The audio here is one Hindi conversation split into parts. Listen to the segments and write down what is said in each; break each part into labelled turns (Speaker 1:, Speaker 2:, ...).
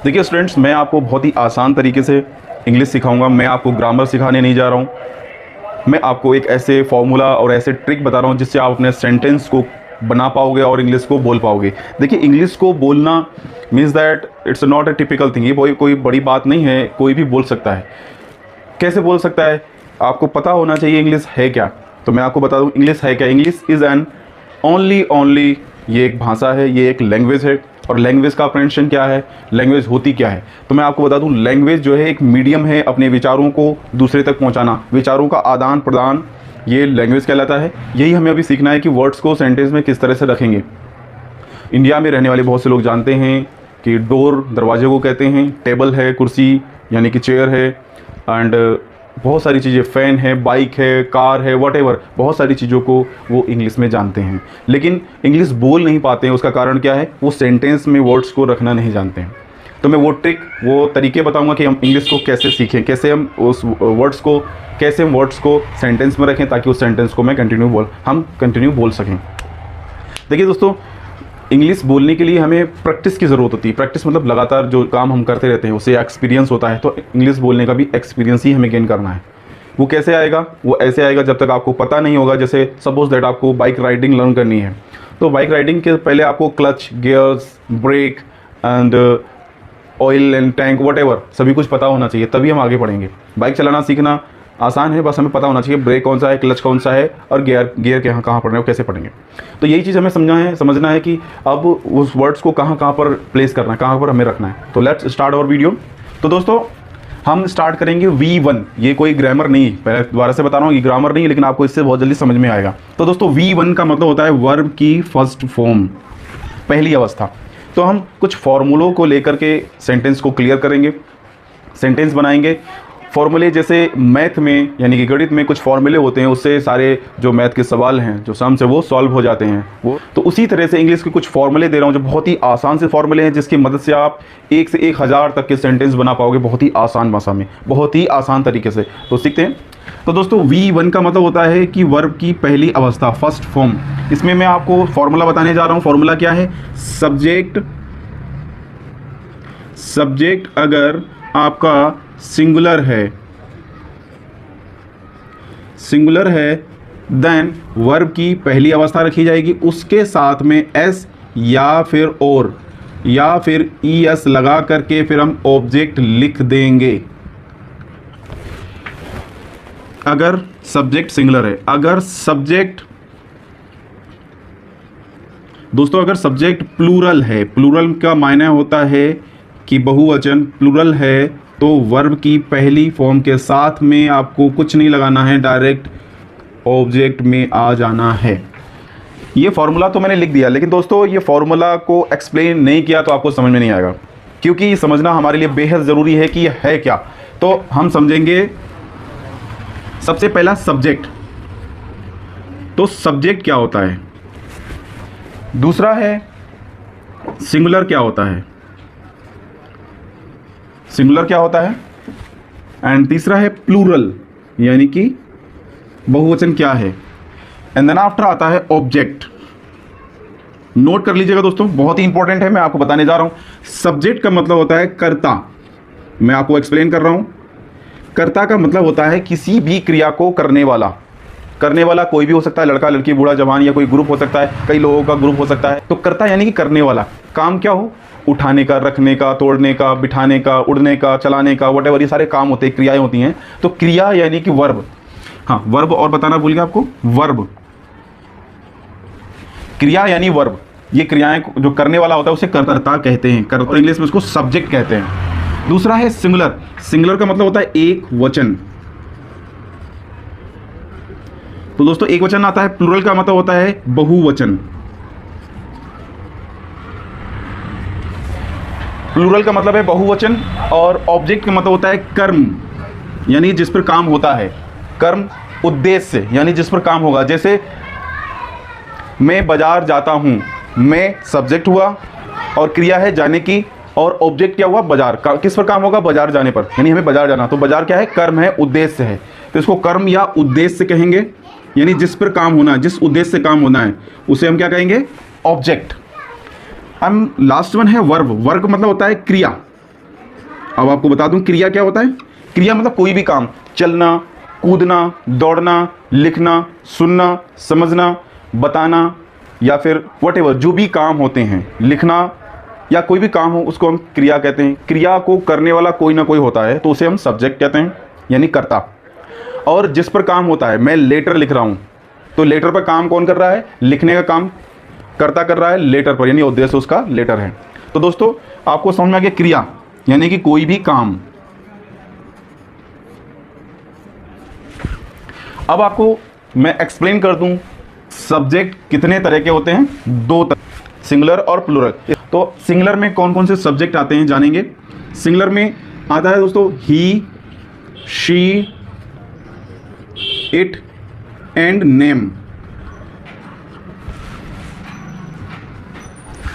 Speaker 1: देखिए स्टूडेंट्स, मैं आपको बहुत ही आसान तरीके से इंग्लिश सिखाऊंगा। मैं आपको ग्रामर सिखाने नहीं जा रहा हूँ। मैं आपको एक ऐसे फॉर्मूला और ऐसे ट्रिक बता रहा हूँ जिससे आप अपने सेंटेंस को बना पाओगे और इंग्लिश को बोल पाओगे। देखिए, इंग्लिश को बोलना means that it's not a typical thing. ये कोई बड़ी बात नहीं है, कोई भी बोल सकता है। कैसे बोल सकता है? आपको पता होना चाहिए इंग्लिश है क्या। तो मैं आपको बता दूँ इंग्लिश है क्या। इंग्लिश इज़ एन ओनली ये एक भाषा है, ये एक लैंग्वेज है। और लैंग्वेज का प्रोनाउंसिएशन क्या है, लैंग्वेज होती क्या है? तो मैं आपको बता दूं, लैंग्वेज जो है एक मीडियम है अपने विचारों को दूसरे तक पहुंचाना, विचारों का आदान प्रदान, ये लैंग्वेज कहलाता है। यही हमें अभी सीखना है कि वर्ड्स को सेंटेंस में किस तरह से रखेंगे। इंडिया में रहने वाले बहुत से लोग जानते हैं कि डोर दरवाजे को कहते हैं, टेबल है कुर्सी यानी कि चेयर है, एंड बहुत सारी चीज़ें, फ़ैन है, बाइक है, कार है, वॉटेवर, बहुत सारी चीज़ों को वो इंग्लिश में जानते हैं, लेकिन इंग्लिश बोल नहीं पाते हैं। उसका कारण क्या है? वो सेंटेंस में वर्ड्स को रखना नहीं जानते हैं। तो मैं वो ट्रिक, वो तरीके बताऊंगा कि हम इंग्लिश को कैसे सीखें, कैसे हम उस वर्ड्स को सेंटेंस में रखें ताकि उस सेंटेंस को हम कंटिन्यू बोल सकें। देखिए दोस्तों, इंग्लिश बोलने के लिए हमें प्रैक्टिस की ज़रूरत होती है। प्रैक्टिस मतलब लगातार जो काम हम करते रहते हैं उससे एक्सपीरियंस होता है। तो इंग्लिश बोलने का भी एक्सपीरियंस ही हमें गेन करना है। वो कैसे आएगा? वो ऐसे आएगा जब तक आपको पता नहीं होगा। जैसे सपोज दैट आपको बाइक राइडिंग लर्न करनी है, तो बाइक राइडिंग के पहले आपको clutch, gears, brake and oil and tank whatever सभी कुछ पता होना चाहिए, तभी हम आगे बढ़ेंगे। बाइक चलाना सीखना आसान है, बस हमें पता होना चाहिए ब्रेक कौन सा है, क्लच कौन सा है और गियर कहाँ पढ़ने हैं, कैसे पढ़ेंगे। तो यही चीज़ हमें समझना है कि अब उस वर्ड्स को कहाँ पर प्लेस करना है, कहाँ पर हमें रखना है। तो लेट्स स्टार्ट आवर वीडियो। तो दोस्तों, हम स्टार्ट करेंगे V1। ये कोई ग्रामर नहीं, पहले दोबारा से बता रहा हूँ, ये ग्रामर नहीं है, लेकिन आपको इससे बहुत जल्दी समझ में आएगा। तो दोस्तों, V1 का मतलब होता है वर्ब की फर्स्ट फॉर्म, पहली अवस्था। तो हम कुछ फॉर्मूलों को लेकर के सेंटेंस को क्लियर करेंगे, सेंटेंस बनाएंगे। फॉर्मूले जैसे मैथ में यानी कि गणित में कुछ फॉर्मूले होते हैं, उससे सारे जो मैथ के सवाल हैं, जो सम्स है, वो सॉल्व हो जाते हैं। वो तो उसी तरह से इंग्लिश के कुछ फॉर्मूले दे रहा हूँ जो बहुत ही आसान से फॉर्मूले हैं, जिसकी मदद से आप 1 से 1000 तक के सेंटेंस बना पाओगे बहुत ही आसान भाषा में, बहुत ही आसान तरीके से। तो सीखते हैं। तो दोस्तों, V1 का मतलब होता है कि वर्ब की पहली अवस्था, फर्स्ट फॉर्म। इसमें मैं आपको फॉर्मूला बताने जा रहा हूँ। फॉर्मूला क्या है? सब्जेक्ट अगर आपका सिंगुलर है देन वर्ब की पहली अवस्था रखी जाएगी, उसके साथ में एस या फिर और या फिर ES लगा करके फिर हम ऑब्जेक्ट लिख देंगे। अगर सब्जेक्ट सिंगुलर है, अगर सब्जेक्ट प्लूरल है, प्लूरल का मायने होता है कि बहुवचन, प्लूरल है, तो वर्ब की पहली फॉर्म के साथ में आपको कुछ नहीं लगाना है, डायरेक्ट ऑब्जेक्ट में आ जाना है। ये फॉर्मूला तो मैंने लिख दिया, लेकिन दोस्तों ये फॉर्मूला को एक्सप्लेन नहीं किया तो आपको समझ में नहीं आएगा, क्योंकि समझना हमारे लिए बेहद ज़रूरी है कि ये है क्या। तो हम समझेंगे सबसे पहला सब्जेक्ट। तो सब्जेक्ट क्या होता है? दूसरा है सिंगुलर क्या होता है, सिंगुलर क्या होता है, एंड तीसरा है प्लूरल यानी कि बहुवचन क्या है, एंड देन आफ्टर आता है ऑब्जेक्ट। नोट कर लीजिएगा दोस्तों, बहुत ही इंपॉर्टेंट है, मैं आपको बताने जा रहा हूं। सब्जेक्ट का मतलब होता है कर्ता। मैं आपको एक्सप्लेन कर रहा हूं। कर्ता का मतलब होता है किसी भी क्रिया को करने वाला। करने वाला कोई भी हो सकता है, लड़का, लड़की, बूढ़ा, जवान, या कोई ग्रुप हो सकता है, कई लोगों का ग्रुप हो सकता है। तो कर्ता यानी कि करने वाला। काम क्या हो? उठाने का, रखने का, तोड़ने का, बिठाने का, उड़ने का, चलाने का, वटेवर, ये सारे काम होते हैं, क्रियाएं होती हैं। तो क्रिया यानी कि वर्ब। हाँ, वर्ब और बताना भूल गया आपको, वर्ब, क्रिया यानी वर्ब। ये क्रियाएं जो करने वाला होता है उसे कर्ता कहते हैं, कर्ता इंग्लिश में उसको सब्जेक्ट कहते हैं। दूसरा है सिंगुलर। सिंगुलर का मतलब होता है एक वचन। तो दोस्तों, एक वचन आता है। प्लूरल का मतलब होता है बहुवचन। प्लूरल का मतलब है बहुवचन, और ऑब्जेक्ट का मतलब होता है कर्म, यानी जिस पर काम होता है। कर्म उद्देश्य यानी जिस पर काम होगा। जैसे मैं बाजार जाता हूं, मैं सब्जेक्ट हुआ और क्रिया है जाने की, और ऑब्जेक्ट क्या हुआ? बाजार। किस पर काम होगा? बाजार जाने पर, यानी हमें बाजार जाना। तो बाजार क्या है? कर्म है, उद्देश्य है। तो इसको कर्म या उद्देश्य कहेंगे, यानी जिस पर काम होना है, जिस उद्देश्य से काम होना है, उसे हम क्या कहेंगे? ऑब्जेक्ट। लास्ट वन है वर्ब। वर्ब मतलब होता है क्रिया। अब आपको बता दूं क्रिया क्या होता है। क्रिया मतलब कोई भी काम, चलना, कूदना, दौड़ना, लिखना, सुनना, समझना, बताना, या फिर व्हाटएवर जो भी काम होते हैं, लिखना या कोई भी काम हो उसको हम क्रिया कहते हैं। क्रिया को करने वाला कोई ना कोई होता है तो उसे हम सब्जेक्ट कहते हैं, यानी कर्ता। और जिस पर काम होता है, मैं लेटर लिख रहा हूँ तो लेटर पर काम कौन कर रहा है, लिखने का काम कर्ता कर रहा है लेटर पर, यानी उद्देश्य उसका लेटर है। तो दोस्तों आपको समझ में आ गया क्रिया यानी कि कोई भी काम। अब आपको मैं एक्सप्लेन कर दूं सब्जेक्ट कितने तरह के होते हैं, दो तरह, सिंगुलर और प्लूरल। तो सिंगुलर में कौन कौन से सब्जेक्ट आते हैं जानेंगे। सिंगुलर में आता है दोस्तों ही, शी, इट एंड नेम।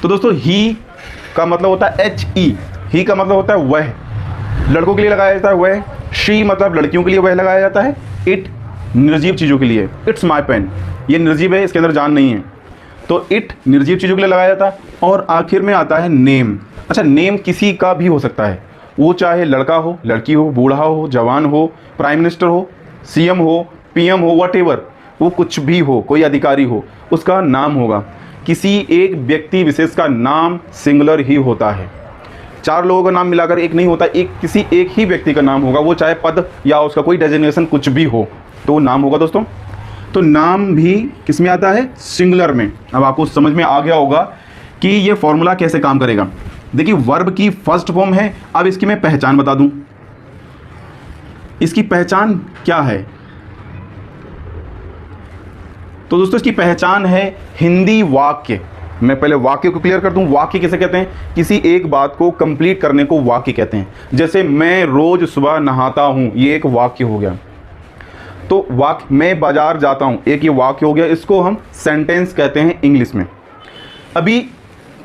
Speaker 1: तो दोस्तों ही का मतलब होता है HE, ही का मतलब होता है वह, लड़कों के लिए लगाया जाता है वह। शी मतलब लड़कियों के लिए वह लगाया जाता है। इट निर्जीव चीज़ों के लिए, इट्स माई पेन, ये निर्जीव है, इसके अंदर जान नहीं है, तो इट निर्जीव चीज़ों के लिए लगाया जाता है। और आखिर में आता है नेम। अच्छा, नेम किसी का भी हो सकता है, वो चाहे लड़का हो, लड़की हो, बूढ़ा हो, जवान हो, प्राइम मिनिस्टर हो, CM हो, PM हो, व्हाटएवर, वो कुछ भी हो, कोई अधिकारी हो, उसका नाम होगा। किसी एक व्यक्ति विशेष का नाम सिंगुलर ही होता है। चार लोगों का नाम मिलाकर एक नहीं होता, एक किसी एक ही व्यक्ति का नाम होगा, वो चाहे पद या उसका कोई डेजिग्नेशन कुछ भी हो तो नाम होगा दोस्तों। तो नाम भी किस में आता है, सिंगुलर में। अब आपको समझ में आ गया होगा कि ये फॉर्मूला कैसे काम करेगा। देखिए वर्ब की फर्स्ट फॉर्म है। अब इसकी मैं पहचान बता दूं, इसकी पहचान क्या है। तो दोस्तों इसकी पहचान है हिंदी वाक्य। मैं पहले वाक्य को क्लियर कर दूं। वाक्य किसे कहते हैं, किसी एक बात को कंप्लीट करने को वाक्य कहते हैं। जैसे मैं रोज सुबह नहाता हूं, ये एक वाक्य हो गया। तो वाक्य, मैं बाजार जाता हूं, एक ये वाक्य हो गया, इसको हम सेंटेंस कहते हैं इंग्लिश में। अभी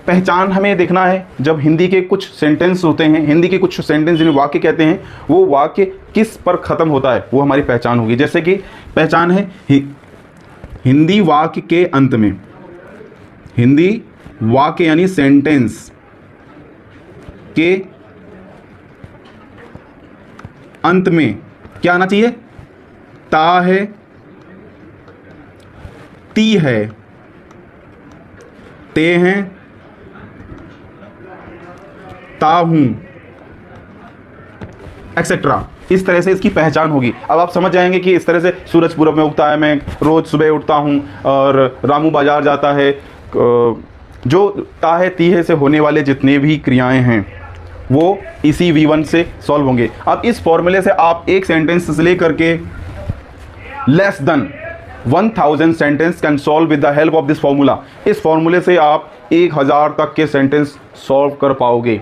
Speaker 1: पहचान हमें देखना है, जब हिंदी के कुछ सेंटेंस होते हैं, हिंदी के कुछ सेंटेंस जिन्हें वाक्य कहते हैं, वो वाक्य किस पर ख़त्म होता है वो हमारी पहचान होगी। जैसे कि पहचान है हिंदी वाक्य के अंत में, हिंदी वाक्य यानी सेंटेंस के अंत में क्या आना चाहिए, ता है, ती है, ते हैं, ता हूं, एक्सेट्रा। इस तरह से इसकी पहचान होगी। अब आप समझ जाएंगे कि इस तरह से सूरज पूरब में उगता है, मैं रोज सुबह उठता हूं, और रामू बाजार जाता है। जो ता है ती है से होने वाले जितने भी क्रियाएं हैं वो इसी V1 से सॉल्व होंगे। अब इस फॉर्मूले से आप एक सेंटेंस से लेकर के less than 1000 sentence can solve with the help of this formula. इस फॉर्मूले से आप 1000 तक के सेंटेंस सॉल्व कर पाओगे।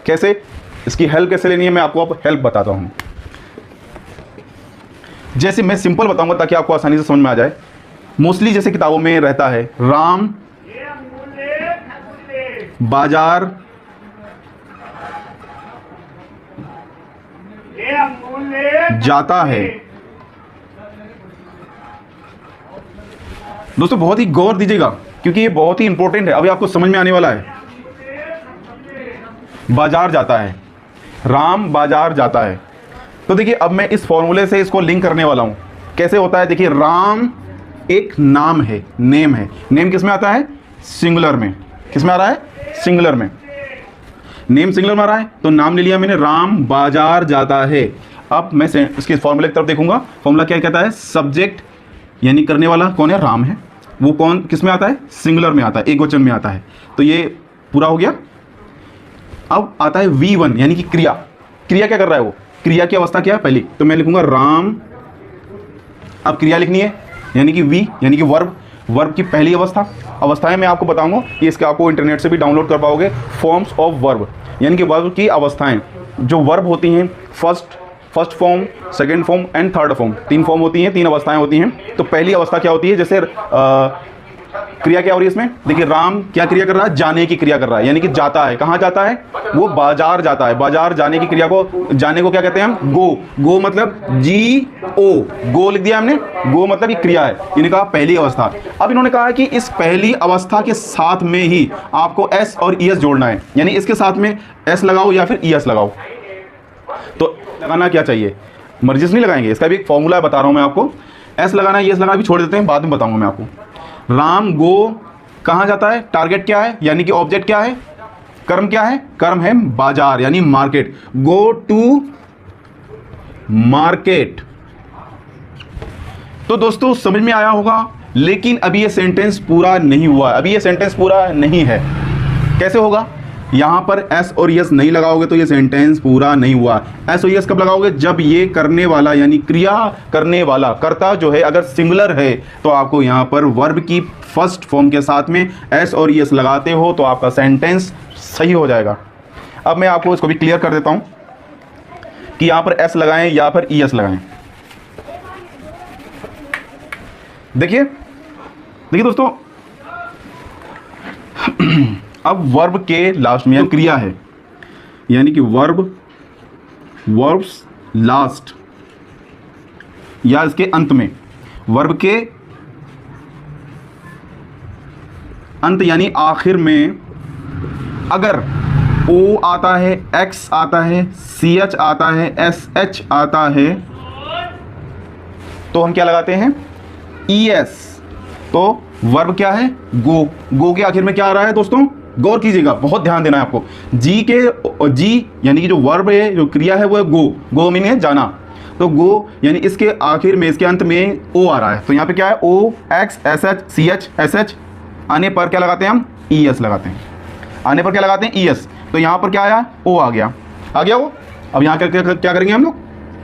Speaker 1: कैसे, इसकी हेल्प कैसे लेनी है मैं आपको अब हेल्प बताता हूं। जैसे मैं सिंपल बताऊंगा ताकि आपको आसानी से समझ में आ जाए। मोस्टली जैसे किताबों में रहता है, राम बाजार जाता है। दोस्तों बहुत ही गौर दीजिएगा क्योंकि ये बहुत ही इंपॉर्टेंट है, अभी आपको समझ में आने वाला है। बाजार जाता है, राम बाजार जाता है। तो देखिए अब मैं इस फॉर्मूले से इसको लिंक करने वाला हूं। कैसे होता है, देखिए राम एक नाम है, नेम है। नेम किस में आता है, सिंगुलर में। किस में आ रहा है, सिंगुलर में। नेम सिंगुलर में आ रहा है तो नाम ले लिया मैंने, राम बाजार जाता है। अब मैं इसके फॉर्मूले की तरफ देखूंगा। फॉर्मूला क्या कहता है, सब्जेक्ट यानी करने वाला कौन है, राम है, वो कौन किस में आता है, सिंगुलर में आता है, एक वचन में आता है। तो ये पूरा हो गया। अब आता है V1 यानी कि क्रिया। क्रिया क्या कर रहा है वो, क्रिया की अवस्था क्या है पहली, तो मैं लिखूंगा राम। अब क्रिया लिखनी है यानी कि V यानी कि वर्ब। वर्ब की पहली अवस्थाएं मैं आपको बताऊंगा, ये इसके आपको इंटरनेट से भी डाउनलोड कर पाओगे। फॉर्म्स ऑफ वर्ब यानी कि वर्ब की अवस्थाएं। जो वर्ब होती हैं first form, second form and third form, 3 form होती हैं, 3 अवस्थाएं होती हैं। तो पहली अवस्था क्या होती है, जैसे क्रिया क्या हो रही है इसमें, देखिए राम क्या क्रिया कर रहा है, जाने की क्रिया कर रहा है, यानी कि जाता है। कहाँ जाता है, वो बाजार जाता है। बाजार जाने की क्रिया को, जाने को क्या कहते हैं हम, गो। गो मतलब GO, गो लिख दिया हमने। गो मतलब ये क्रिया है। इन्होंने कहा पहली अवस्था। अब इन्होंने कहा कि इस पहली अवस्था के साथ में ही आपको S और ES जोड़ना है, यानी इसके साथ में S लगाओ या फिर ES लगाओ। लगाना क्या चाहिए, मर्जी से नहीं लगाएंगे, इसका भी एक फॉर्मूला बता रहा हूँ मैं आपको। एस लगाना है, एस लगाना भी छोड़ देते हैं, बाद में बताऊंगा मैं आपको। राम गो कहाँ जाता है, टारगेट क्या है यानी कि ऑब्जेक्ट क्या है, कर्म क्या है, कर्म है बाजार यानी मार्केट। Go to market. तो दोस्तों समझ में आया होगा, लेकिन अभी ये सेंटेंस पूरा नहीं हुआ, अभी ये सेंटेंस पूरा नहीं है। कैसे होगा, यहां पर एस और यस नहीं लगाओगे तो ये सेंटेंस पूरा नहीं हुआ। एस और यस कब लगाओगे, जब ये करने वाला यानी क्रिया करने वाला कर्ता जो है अगर सिंगुलर है तो आपको यहां पर वर्ब की फर्स्ट फॉर्म के साथ में एस और यस लगाते हो तो आपका सेंटेंस सही हो जाएगा। अब मैं आपको इसको भी क्लियर कर देता हूं कि यहां पर एस लगाएं या फिर ई एस लगाएं। देखिए देखिए दोस्तों, अब वर्ब के लास्ट में क्रिया है यानी कि वर्ब्स लास्ट या इसके अंत में, वर्ब के अंत यानी आखिर में अगर ओ आता है, एक्स आता है, सी एच आता है, एस एच आता है तो हम क्या लगाते हैं, ई एस। तो वर्ब क्या है, गो। गो के आखिर में क्या आ रहा है दोस्तों, गौर कीजिएगा, बहुत ध्यान देना है आपको। जी यानी कि जो वर्ब है, जो क्रिया है वो है गो। गो मीनिंग है जाना, तो गो यानी इसके आखिर में, इसके अंत में ओ आ रहा है तो यहाँ पे क्या है, O X S H C H S H. आने पर क्या लगाते हैं हम, ई एस लगाते हैं। आने पर क्या लगाते हैं, ई एस। तो यहाँ पर क्या आया, ओ आ गया वो। अब यहाँ क्या करेंगे हम लोग,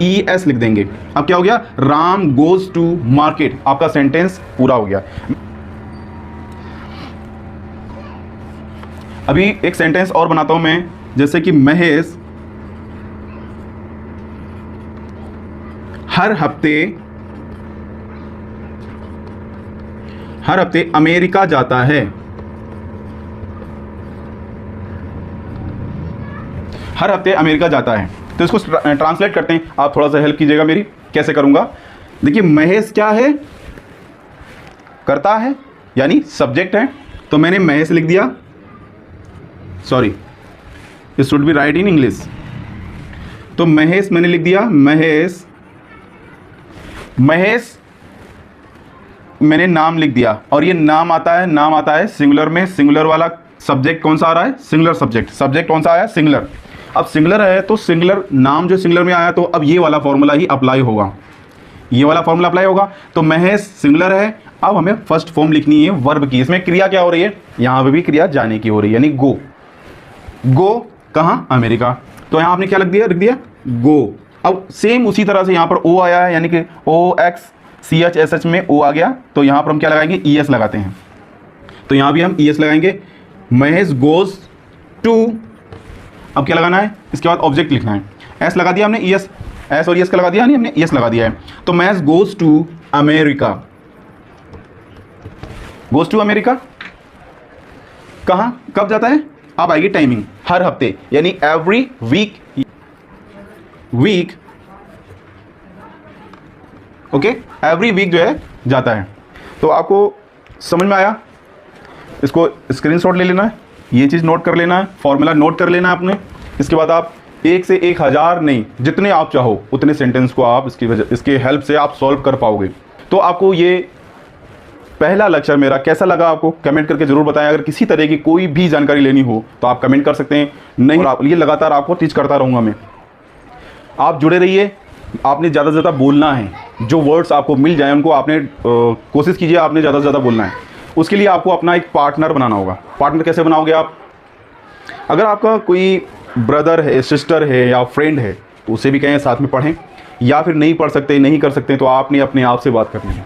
Speaker 1: ई एस लिख देंगे। अब क्या हो गया, राम गोज टू मार्केट, आपका सेंटेंस पूरा हो गया। अभी एक सेंटेंस और बनाता हूं मैं, जैसे कि महेश हर हफ्ते अमेरिका जाता है। हर हफ्ते अमेरिका जाता है, तो इसको ट्रांसलेट करते हैं। आप थोड़ा सा हेल्प कीजिएगा मेरी, कैसे करूंगा। देखिए महेश क्या है, करता है यानी सब्जेक्ट है, तो मैंने महेश लिख दिया। Sorry, it should be right in English. तो महेश मैंने लिख दिया, महेश मैंने नाम लिख दिया, और ये नाम आता है सिंगुलर में। सिंगुलर वाला सब्जेक्ट कौन सा आ रहा है, सिंगुलर सब्जेक्ट कौन सा आया, सिंगुलर। अब सिंगुलर है तो सिंगुलर नाम जो सिंगुलर में आया, तो अब ये वाला फॉर्मूला ही अप्लाई होगा, तो महेश सिंगुलर है। अब हमें फर्स्ट फॉर्म लिखनी है वर्ब की। इसमें क्रिया क्या हो रही है, यहां पे भी क्रिया जाने की हो रही है, यानी गो कहाँ, अमेरिका। तो यहां आपने क्या लिख दिया गो। अब सेम उसी तरह से यहां पर ओ आया है, यानी कि O X C H S H में ओ आ गया, तो यहां पर हम क्या लगाएंगे, ई एस लगाते हैं। तो यहां भी हम ई एस लगाएंगे। महेश गोज टू, अब क्या लगाना है, इसके बाद ऑब्जेक्ट लिखना है। एस लगा दिया हमने, ई एस और ई एस का लगा दिया, नहीं हमने ई एस लगा दिया है। तो Mahesh goes to America. Goes to America कहाँ, कब जाता है, अब आएगी टाइमिंग, हर हफ्ते यानी every week okay, every week जो है जाता है। तो आपको समझ में आया, इसको स्क्रीनशॉट ले लेना है, ये चीज़ नोट कर लेना है, फॉर्मूला नोट कर लेना है आपने। इसके बाद आप 1 से 1000 नहीं, जितने आप चाहो उतने सेंटेंस को आप इसके हेल्प से आप सॉल्व कर पाओगे। तो आपको ये पहला लेक्चर मेरा कैसा लगा, आपको कमेंट करके जरूर बताएं। अगर किसी तरह की कोई भी जानकारी लेनी हो तो आप कमेंट कर सकते हैं, नहीं आप ये लगातार आपको टीच करता रहूँगा मैं। आप जुड़े रहिए, आपने ज़्यादा से ज़्यादा बोलना है, जो वर्ड्स आपको मिल जाए उनको आपने कोशिश कीजिए, आपने ज़्यादा से ज़्यादा बोलना है। उसके लिए आपको अपना एक पार्टनर बनाना होगा। पार्टनर कैसे बनाओगे आप, अगर आपका कोई ब्रदर है, सिस्टर है या फ्रेंड है तो उसे भी कहें साथ में पढ़ें, या फिर नहीं पढ़ सकते, नहीं कर सकते तो आपने अपने आप से बात करनी है।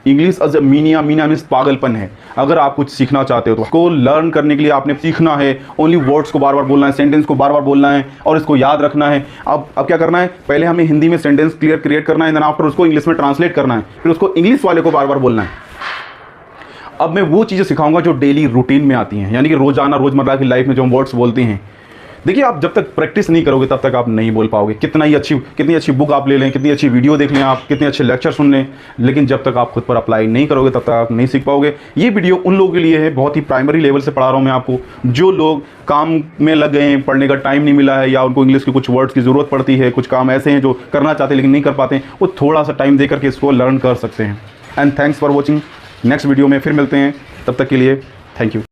Speaker 1: इंग्लिश एज मीनिया मीन्स पागलपन है। अगर आप कुछ सीखना चाहते हो तो उसको लर्न करने के लिए आपने सीखना है, ओनली वर्ड्स को बार बार बोलना है, सेंटेंस को बार बार बोलना है और इसको याद रखना है। अब क्या करना है, पहले हमें हिंदी में सेंटेंस क्रिएट करना है, देन आफ्टर उसको इंग्लिश में ट्रांसलेट करना है, फिर उसको इंग्लिश वाले को बार बार बोलना है। अब मैं वो चीज़ें सिखाऊंगा जो डेली रूटीन में आती हैं, यानी कि रोजाना रोजमर्रा की लाइफ में जो हम वर्ड्स बोलते हैं। देखिए, आप जब तक प्रैक्टिस नहीं करोगे तब तक आप नहीं बोल पाओगे। कितनी अच्छी बुक आप ले लें, कितनी अच्छी वीडियो देख लें, आप कितने अच्छे लेक्चर सुन लें, लेकिन जब तक आप खुद पर अप्लाई नहीं करोगे तब तक आप नहीं सीख पाओगे। ये वीडियो उन लोगों के लिए है, बहुत ही प्राइमरी लेवल से पढ़ा रहा हूँ मैं आपको, जो लोग काम में लग गए हैं, पढ़ने का टाइम नहीं मिला है, या उनको इंग्लिश के कुछ वर्ड्स की ज़रूरत पड़ती है, कुछ काम ऐसे हैं जो करना चाहते हैं लेकिन नहीं कर पाते हैं, वो थोड़ा सा टाइम दे करके इसको लर्न कर सकते हैं। And thanks for watching. Next video में फिर मिलते हैं, तब तक के लिए थैंक यू।